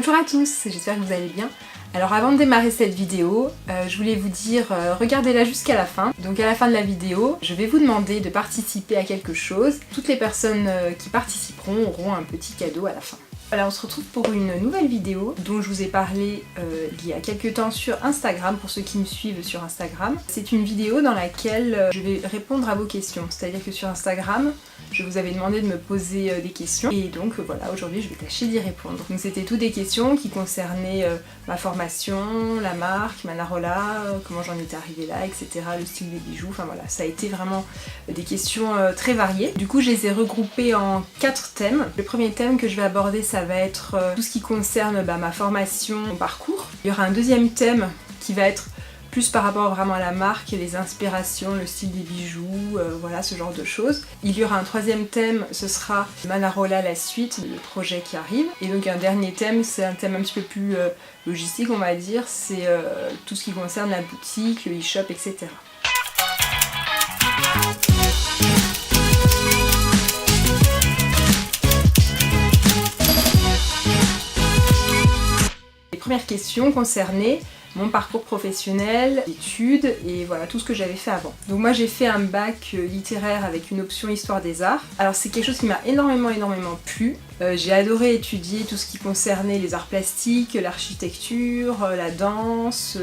Bonjour à tous, j'espère que vous allez bien. Alors avant de démarrer cette vidéo, je voulais vous dire, regardez-la jusqu'à la fin. Donc à la fin de la vidéo, je vais vous demander de participer à quelque chose. Toutes les personnes qui participeront auront un petit cadeau à la fin. Voilà, on se retrouve pour une nouvelle vidéo dont je vous ai parlé il y a quelques temps sur Instagram, pour ceux qui me suivent sur Instagram. C'est une vidéo dans laquelle je vais répondre à vos questions, c'est-à-dire que sur Instagram, je vous avais demandé de me poser des questions et donc voilà, aujourd'hui je vais tâcher d'y répondre. Donc c'était toutes des questions qui concernaient ma formation, la marque, Manarola, comment j'en étais arrivée là, etc., le style des bijoux, enfin voilà, ça a été vraiment des questions très variées. Du coup je les ai regroupées en 4 thèmes. Le premier thème que je vais aborder, ça va être tout ce qui concerne ma formation, mon parcours. Il y aura un deuxième thème qui va être plus par rapport vraiment à la marque, les inspirations, le style des bijoux, voilà ce genre de choses. Il y aura un troisième thème, ce sera Manarola la suite, le projet qui arrive. Et donc un dernier thème, c'est un thème un petit peu plus logistique on va dire, c'est tout ce qui concerne la boutique, le e-shop, etc. Les premières questions concernaient mon parcours professionnel, études et voilà tout ce que j'avais fait avant. Donc moi j'ai fait un bac littéraire avec une option histoire des arts. Alors c'est quelque chose qui m'a énormément plu. J'ai adoré étudier tout ce qui concernait les arts plastiques, l'architecture, la danse,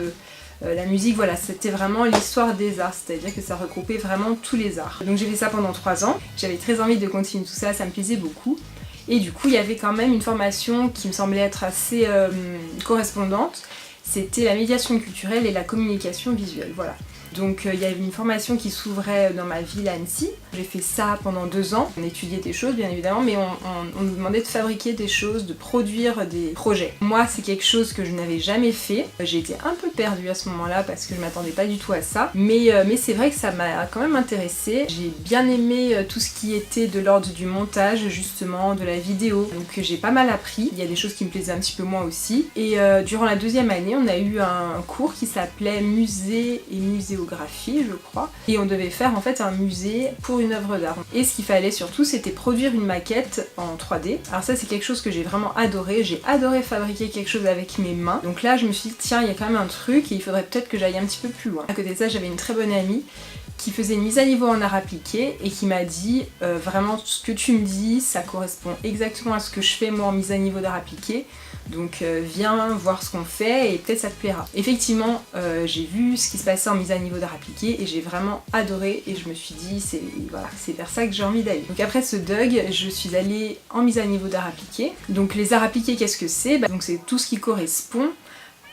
la musique, voilà, c'était vraiment l'histoire des arts, c'est-à-dire que ça regroupait vraiment tous les arts. Donc j'ai fait ça pendant 3 ans, j'avais très envie de continuer tout ça, ça me plaisait beaucoup. Et du coup il y avait quand même une formation qui me semblait être assez correspondante. C'était la médiation culturelle et la communication visuelle, voilà. Donc il y avait une formation qui s'ouvrait dans ma ville à Annecy. J'ai fait ça pendant 2 ans. On étudiait des choses bien évidemment, mais on nous demandait de fabriquer des choses, de produire des projets. Moi c'est quelque chose que je n'avais jamais fait. J'ai été un peu perdue à ce moment-là parce que je m'attendais pas du tout à ça. Mais c'est vrai que ça m'a quand même intéressée. J'ai bien aimé tout ce qui était de l'ordre du montage justement, de la vidéo. Donc j'ai pas mal appris. Il y a des choses qui me plaisaient un petit peu moins aussi. Et durant la 2e année, on a eu un cours qui s'appelait musée et muséographie, je crois, et on devait faire en fait un musée pour une œuvre d'art. Et ce qu'il fallait surtout, c'était produire une maquette en 3D. Alors ça c'est quelque chose que j'ai vraiment adoré, j'ai adoré fabriquer quelque chose avec mes mains. Donc là je me suis dit tiens, il y a quand même un truc et il faudrait peut-être que j'aille un petit peu plus loin. À côté de ça, j'avais une très bonne amie qui faisait une mise à niveau en art appliqué et qui m'a dit vraiment ce que tu me dis, ça correspond exactement à ce que je fais moi en mise à niveau d'art appliqué. Donc viens voir ce qu'on fait et peut-être ça te plaira. Effectivement, j'ai vu ce qui se passait en mise à niveau d'art appliqué et j'ai vraiment adoré et je me suis dit voilà, c'est vers ça que j'ai envie d'aller. Donc après ce DUG, je suis allée en mise à niveau d'art appliqué. Donc les arts appliqués, qu'est-ce que c'est? Donc c'est tout ce qui correspond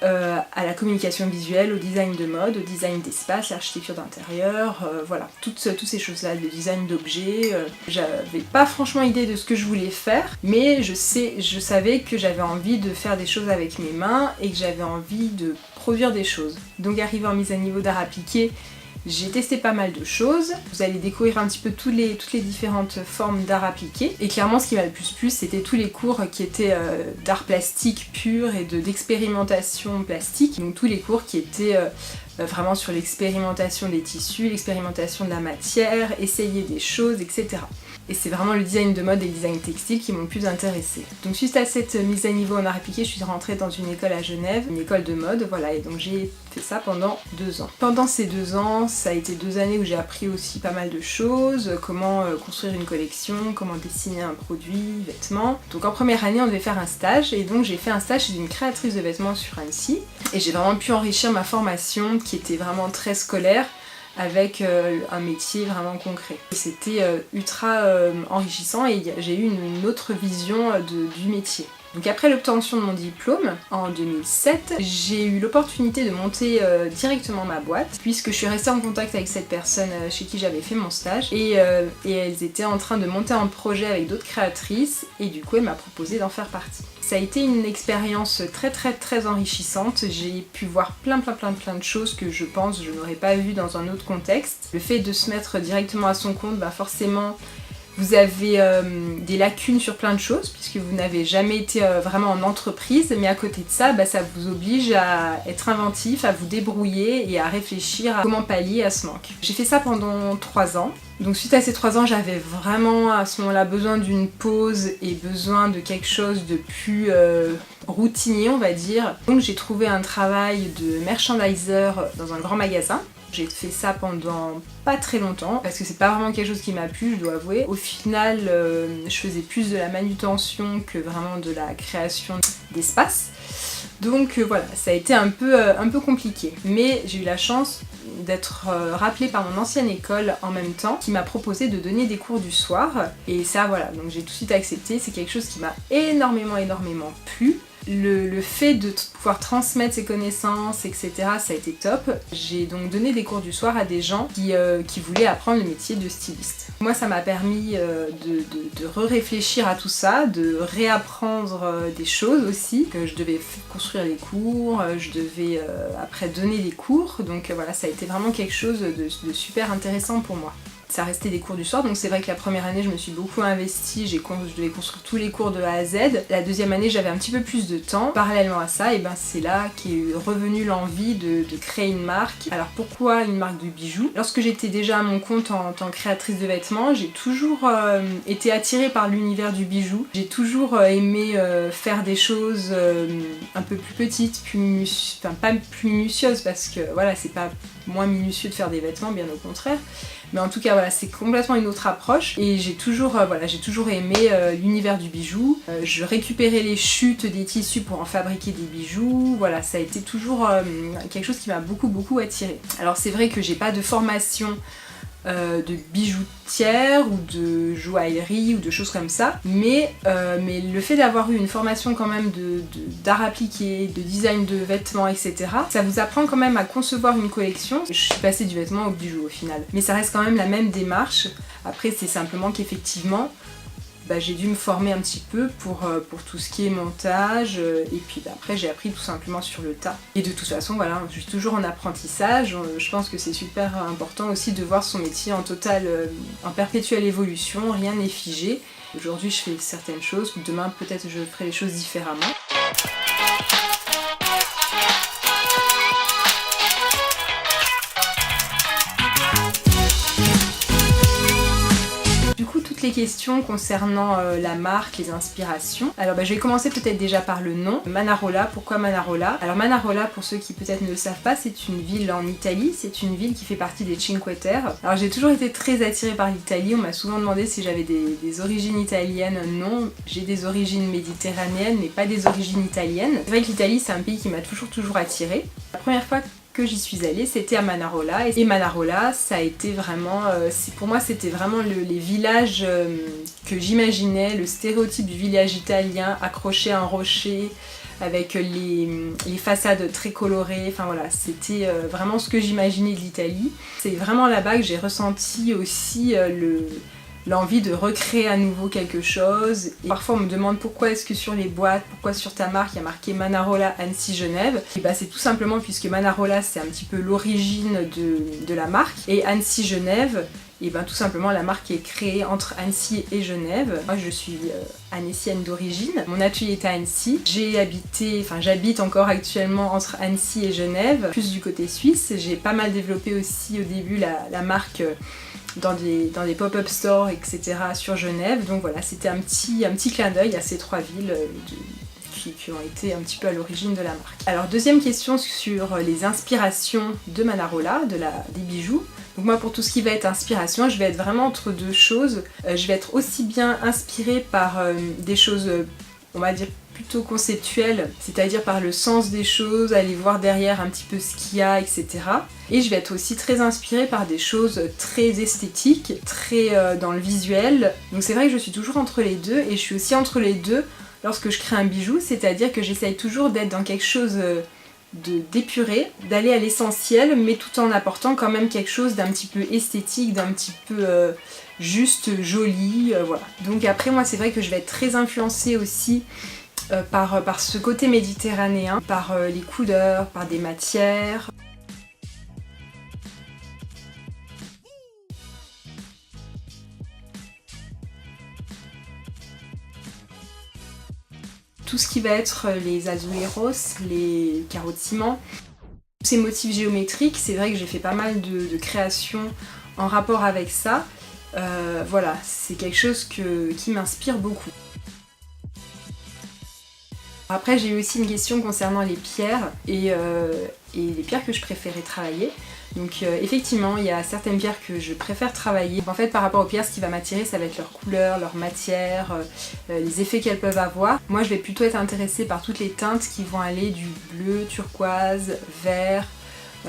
à la communication visuelle, au design de mode, au design d'espace, l'architecture d'intérieur, voilà, toutes ces choses-là, le design d'objets. J'avais pas franchement idée de ce que je voulais faire, mais je savais que j'avais envie de faire des choses avec mes mains et que j'avais envie de produire des choses. Donc arrivé en mise à niveau d'art appliqué, j'ai testé pas mal de choses, vous allez découvrir un petit peu toutes les différentes formes d'art appliqué. Et clairement ce qui m'a le plus plu, c'était tous les cours qui étaient d'art plastique pur et d'expérimentation plastique. Donc tous les cours qui étaient vraiment sur l'expérimentation des tissus, l'expérimentation de la matière, essayer des choses, etc. Et c'est vraiment le design de mode et le design textile qui m'ont le plus intéressée. Donc suite à cette mise à niveau en art appliqué, je suis rentrée dans une école à Genève, une école de mode, voilà, et donc j'ai fait ça pendant 2 ans. Pendant ces 2 ans, ça a été 2 années où j'ai appris aussi pas mal de choses, comment construire une collection, comment dessiner un produit, vêtements. Donc en première année, on devait faire un stage, et donc j'ai fait un stage chez une créatrice de vêtements sur Annecy, et j'ai vraiment pu enrichir ma formation qui était vraiment très scolaire, avec un métier vraiment concret. C'était ultra enrichissant et j'ai eu une autre vision du métier. Donc après l'obtention de mon diplôme en 2007, j'ai eu l'opportunité de monter directement ma boîte puisque je suis restée en contact avec cette personne chez qui j'avais fait mon stage et elles étaient en train de monter un projet avec d'autres créatrices et du coup elle m'a proposé d'en faire partie. Ça a été une expérience très enrichissante, j'ai pu voir plein de choses que je pense je n'aurais pas vues dans un autre contexte. Le fait de se mettre directement à son compte, forcément vous avez des lacunes sur plein de choses puisque vous n'avez jamais été vraiment en entreprise, mais à côté de ça, ça vous oblige à être inventif, à vous débrouiller et à réfléchir à comment pallier à ce manque. J'ai fait ça pendant 3 ans. Donc suite à ces 3 ans, j'avais vraiment à ce moment-là besoin d'une pause et besoin de quelque chose de plus routinier on va dire. Donc j'ai trouvé un travail de merchandiser dans un grand magasin. J'ai fait ça pendant pas très longtemps parce que c'est pas vraiment quelque chose qui m'a plu, je dois avouer. Au final, je faisais plus de la manutention que vraiment de la création d'espace. Donc voilà, ça a été un peu compliqué. Mais j'ai eu la chance d'être rappelée par mon ancienne école en même temps qui m'a proposé de donner des cours du soir. Et ça voilà, donc j'ai tout de suite accepté, c'est quelque chose qui m'a énormément plu. Le fait de pouvoir transmettre ses connaissances, etc., ça a été top. J'ai donc donné des cours du soir à des gens qui voulaient apprendre le métier de styliste. Moi, ça m'a permis de réfléchir à tout ça, de réapprendre des choses aussi, que je devais construire les cours, je devais après donner des cours, donc voilà, ça a été vraiment quelque chose de super intéressant pour moi. Ça restait des cours du soir, donc c'est vrai que la première année je me suis beaucoup investie, je devais construire tous les cours de A à Z. La deuxième année j'avais un petit peu plus de temps. Parallèlement à ça, et ben c'est là qu'est revenue l'envie de créer une marque. Alors pourquoi une marque de bijoux? Lorsque j'étais déjà à mon compte en tant que créatrice de vêtements, j'ai toujours été attirée par l'univers du bijou. J'ai toujours aimé faire des choses un peu plus petites, pas plus minutieuses parce que voilà, c'est pas moins minutieux de faire des vêtements, bien au contraire. Mais en tout cas voilà, c'est complètement une autre approche et j'ai toujours aimé l'univers du bijou. Je récupérais les chutes des tissus pour en fabriquer des bijoux. Voilà, ça a été toujours quelque chose qui m'a beaucoup attirée. Alors c'est vrai que j'ai pas de formation de bijoutière ou de joaillerie ou de choses comme ça, mais le fait d'avoir eu une formation quand même d'art appliqué, de design de vêtements, etc., ça vous apprend quand même à concevoir une collection. Je suis passée du vêtement au bijou au final, mais ça reste quand même la même démarche. Après c'est simplement qu'effectivement j'ai dû me former un petit peu pour tout ce qui est montage et puis après j'ai appris tout simplement sur le tas. Et de toute façon voilà, je suis toujours en apprentissage, je pense que c'est super important aussi de voir son métier en perpétuelle évolution, rien n'est figé. Aujourd'hui je fais certaines choses, demain peut-être je ferai les choses différemment. Les questions concernant la marque, les inspirations. Alors je vais commencer peut-être déjà par le nom. Manarola, pourquoi Manarola? Alors Manarola, pour ceux qui peut-être ne le savent pas, c'est une ville en Italie, c'est une ville qui fait partie des Cinque Terre. Alors j'ai toujours été très attirée par l'Italie, on m'a souvent demandé si j'avais des origines italiennes. Non, j'ai des origines méditerranéennes mais pas des origines italiennes. C'est vrai que l'Italie c'est un pays qui m'a toujours attirée. La première fois que j'y suis allée, c'était à Manarola et Manarola, ça a été vraiment, pour moi c'était vraiment les villages que j'imaginais, le stéréotype du village italien accroché à un rocher avec les façades très colorées, enfin voilà, c'était vraiment ce que j'imaginais de l'Italie. C'est vraiment là-bas que j'ai ressenti aussi l'envie de recréer à nouveau quelque chose. Et parfois on me demande pourquoi est-ce que sur les boîtes, pourquoi sur ta marque il y a marqué Manarola Annecy Genève. Et c'est tout simplement puisque Manarola c'est un petit peu l'origine de la marque et Annecy Genève, et tout simplement la marque est créée entre Annecy et Genève. Moi je suis annécienne d'origine, mon atelier est à Annecy. J'habite encore actuellement entre Annecy et Genève, plus du côté suisse. J'ai pas mal développé aussi au début la marque dans des pop-up stores, etc. sur Genève. Donc voilà, c'était un petit clin d'œil à ces trois villes qui ont été un petit peu à l'origine de la marque. Alors deuxième question sur les inspirations de Manarola, des bijoux. Donc moi pour tout ce qui va être inspiration, je vais être vraiment entre deux choses. Je vais être aussi bien inspirée par des choses, on va dire, plutôt conceptuelles, c'est-à-dire par le sens des choses, aller voir derrière un petit peu ce qu'il y a, etc. Et je vais être aussi très inspirée par des choses très esthétiques, très dans le visuel. Donc c'est vrai que je suis toujours entre les deux et je suis aussi entre les deux lorsque je crée un bijou, c'est-à-dire que j'essaye toujours d'être dans quelque chose d'épuré, d'aller à l'essentiel, mais tout en apportant quand même quelque chose d'un petit peu esthétique, d'un petit peu juste joli, voilà. Donc après moi c'est vrai que je vais être très influencée aussi par ce côté méditerranéen, par les couleurs, par des matières. Tout ce qui va être les azuleros, les carreaux de ciment, ces motifs géométriques, c'est vrai que j'ai fait pas mal de créations en rapport avec ça. Voilà, c'est quelque chose qui m'inspire beaucoup. Après j'ai eu aussi une question concernant les pierres et les pierres que je préférais travailler. Donc effectivement il y a certaines pierres que je préfère travailler. En fait par rapport aux pierres, ce qui va m'attirer ça va être leur couleur, leur matière, les effets qu'elles peuvent avoir. Moi je vais plutôt être intéressée par toutes les teintes qui vont aller du bleu, turquoise, vert,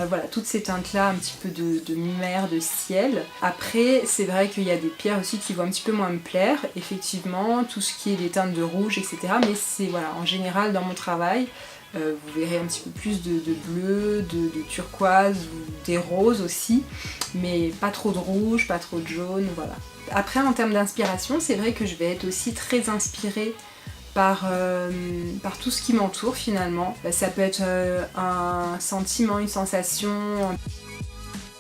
voilà, toutes ces teintes-là, un petit peu de mer, de ciel. Après, c'est vrai qu'il y a des pierres aussi qui vont un petit peu moins me plaire, effectivement, tout ce qui est des teintes de rouge, etc. Mais c'est, voilà, en général, dans mon travail, vous verrez un petit peu plus de bleu, de turquoise, ou des roses aussi, mais pas trop de rouge, pas trop de jaune, voilà. Après, en termes d'inspiration, c'est vrai que je vais être aussi très inspirée par tout ce qui m'entoure finalement. Ça peut être un sentiment, une sensation.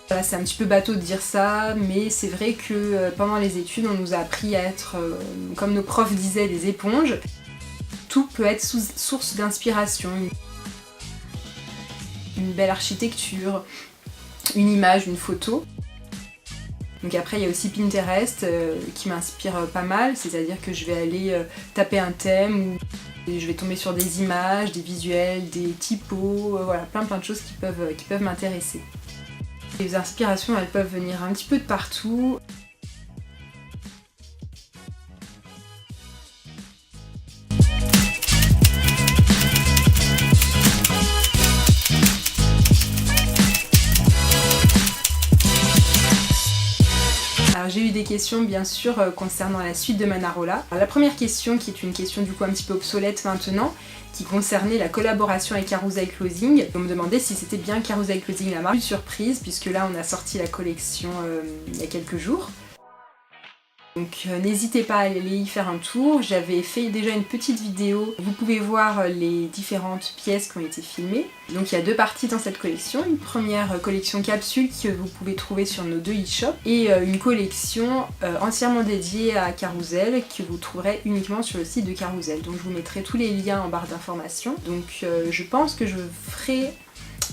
Voilà, c'est un petit peu bateau de dire ça, mais c'est vrai que pendant les études, on nous a appris à être, comme nos profs disaient, des éponges. Tout peut être source d'inspiration. Une belle architecture, une image, une photo. Donc après il y a aussi Pinterest qui m'inspire pas mal, c'est-à-dire que je vais aller taper un thème ou je vais tomber sur des images, des visuels, des typos, voilà, plein de choses qui peuvent m'intéresser. Les inspirations elles peuvent venir un petit peu de partout. Alors j'ai eu des questions bien sûr concernant la suite de Manarola. Alors, la première question, qui est une question du coup un petit peu obsolète maintenant, qui concernait la collaboration avec Carousel Clothing. On me demandait si c'était bien Carousel Clothing la marque. Plus de surprise puisque là on a sorti la collection il y a quelques jours. Donc n'hésitez pas à aller y faire un tour, j'avais fait déjà une petite vidéo, vous pouvez voir les différentes pièces qui ont été filmées. Donc il y a deux parties dans cette collection, une première collection capsule que vous pouvez trouver sur nos deux e-shops et une collection entièrement dédiée à Carousel que vous trouverez uniquement sur le site de Carousel. Donc je vous mettrai tous les liens en barre d'informations. Donc je pense que je ferai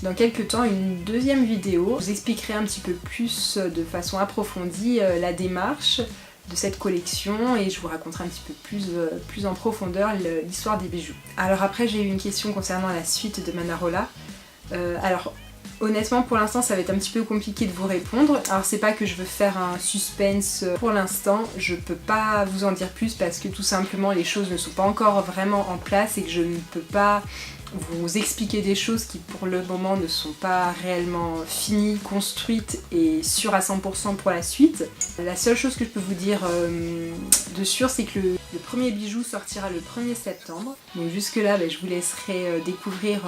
dans quelques temps une deuxième vidéo, je vous expliquerai un petit peu plus de façon approfondie la démarche de cette collection et je vous raconterai un petit peu plus en profondeur l'histoire des bijoux. Alors après j'ai eu une question concernant la suite de Manarola. Alors honnêtement pour l'instant ça va être un petit peu compliqué de vous répondre. Alors c'est pas que je veux faire un suspense pour l'instant, je peux pas vous en dire plus parce que tout simplement les choses ne sont pas encore vraiment en place et que je ne peux pas vous expliquer des choses qui pour le moment ne sont pas réellement finies, construites et sûres à 100% pour la suite. La seule chose que je peux vous dire de sûr c'est que le premier bijou sortira le 1er septembre. Donc jusque là je vous laisserai découvrir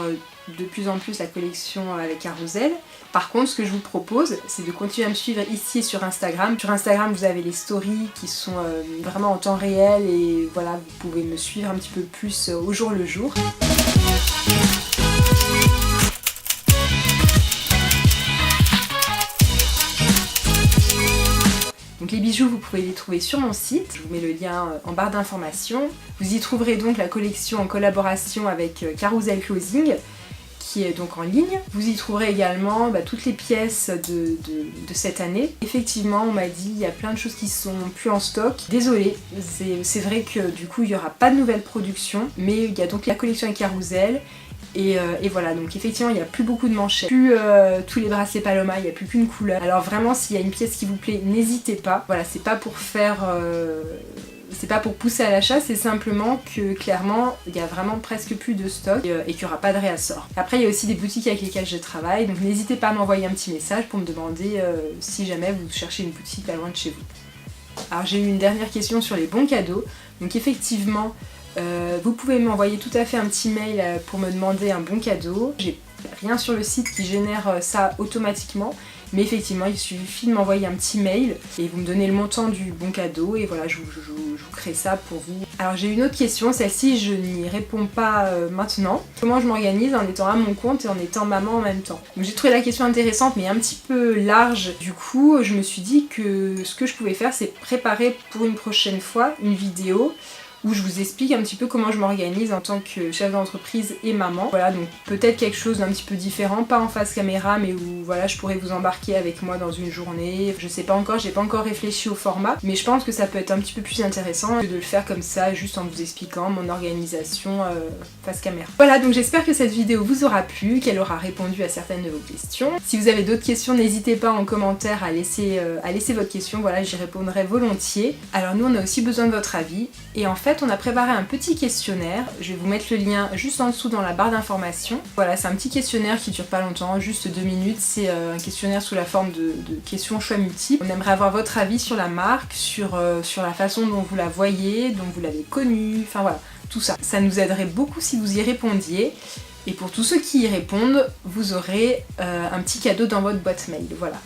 de plus en plus la collection avec Carousel. Par contre ce que je vous propose c'est de continuer à me suivre ici sur Instagram. Sur Instagram vous avez les stories qui sont vraiment en temps réel et voilà vous pouvez me suivre un petit peu plus au jour le jour. Donc les bijoux vous pouvez les trouver sur mon site, je vous mets le lien en barre d'informations. Vous y trouverez donc la collection en collaboration avec Carousel Clothing qui est donc en ligne. Vous y trouverez également toutes les pièces de cette année. Effectivement on m'a dit il y a plein de choses qui sont plus en stock. Désolée, c'est vrai que du coup il n'y aura pas de nouvelle production, mais il y a donc la collection avec Carousel. Et voilà, donc effectivement il n'y a plus beaucoup de manchettes, plus tous les bracelets Paloma, il n'y a plus qu'une couleur. Alors vraiment s'il y a une pièce qui vous plaît, n'hésitez pas. Voilà, c'est pas pour faire... c'est pas pour pousser à l'achat, c'est simplement que clairement il y a vraiment presque plus de stock et qu'il n'y aura pas de réassort. Après il y a aussi des boutiques avec lesquelles je travaille, donc n'hésitez pas à m'envoyer un petit message pour me demander si jamais vous cherchez une boutique pas loin de chez vous. Alors j'ai eu une dernière question sur les bons cadeaux, donc effectivement vous pouvez m'envoyer tout à fait un petit mail pour me demander un bon cadeau. J'ai rien sur le site qui génère ça automatiquement, mais effectivement il suffit de m'envoyer un petit mail et vous me donnez le montant du bon cadeau et voilà je vous crée ça pour vous. Alors j'ai une autre question, celle-ci je n'y réponds pas maintenant. Comment je m'organise en étant à mon compte et en étant maman en même temps? Donc j'ai trouvé la question intéressante mais un petit peu large, du coup je me suis dit que ce que je pouvais faire c'est préparer pour une prochaine fois une vidéo où je vous explique un petit peu comment je m'organise en tant que chef d'entreprise et maman. Voilà, donc peut-être quelque chose d'un petit peu différent, pas en face caméra, mais où voilà, je pourrais vous embarquer avec moi dans une journée. Je sais pas encore, j'ai pas encore réfléchi au format, mais je pense que ça peut être un petit peu plus intéressant que de le faire comme ça, juste en vous expliquant mon organisation face caméra. Voilà, donc j'espère que cette vidéo vous aura plu, qu'elle aura répondu à certaines de vos questions. Si vous avez d'autres questions, n'hésitez pas en commentaire à laisser votre question, voilà, j'y répondrai volontiers. Alors nous, on a aussi besoin de votre avis, et en fait, on a préparé un petit questionnaire. Je vais vous mettre le lien juste en dessous dans la barre d'informations. Voilà, c'est un petit questionnaire qui dure pas longtemps, juste 2 minutes. C'est un questionnaire sous la forme de questions choix multiples. On aimerait avoir votre avis sur la marque, sur la façon dont vous la voyez, dont vous l'avez connue, enfin voilà, tout ça. Ça nous aiderait beaucoup si vous y répondiez. Et pour tous ceux qui y répondent, vous aurez un petit cadeau dans votre boîte mail, voilà.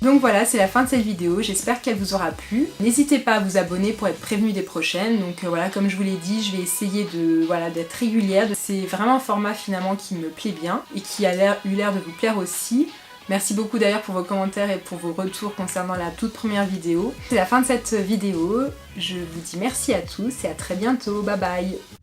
Donc voilà, c'est la fin de cette vidéo, j'espère qu'elle vous aura plu. N'hésitez pas à vous abonner pour être prévenu des prochaines. Donc voilà, comme je vous l'ai dit, je vais essayer d'être régulière. C'est vraiment un format finalement qui me plaît bien et qui a eu l'air de vous plaire aussi. Merci beaucoup d'ailleurs pour vos commentaires et pour vos retours concernant la toute première vidéo. C'est la fin de cette vidéo, je vous dis merci à tous et à très bientôt, bye bye.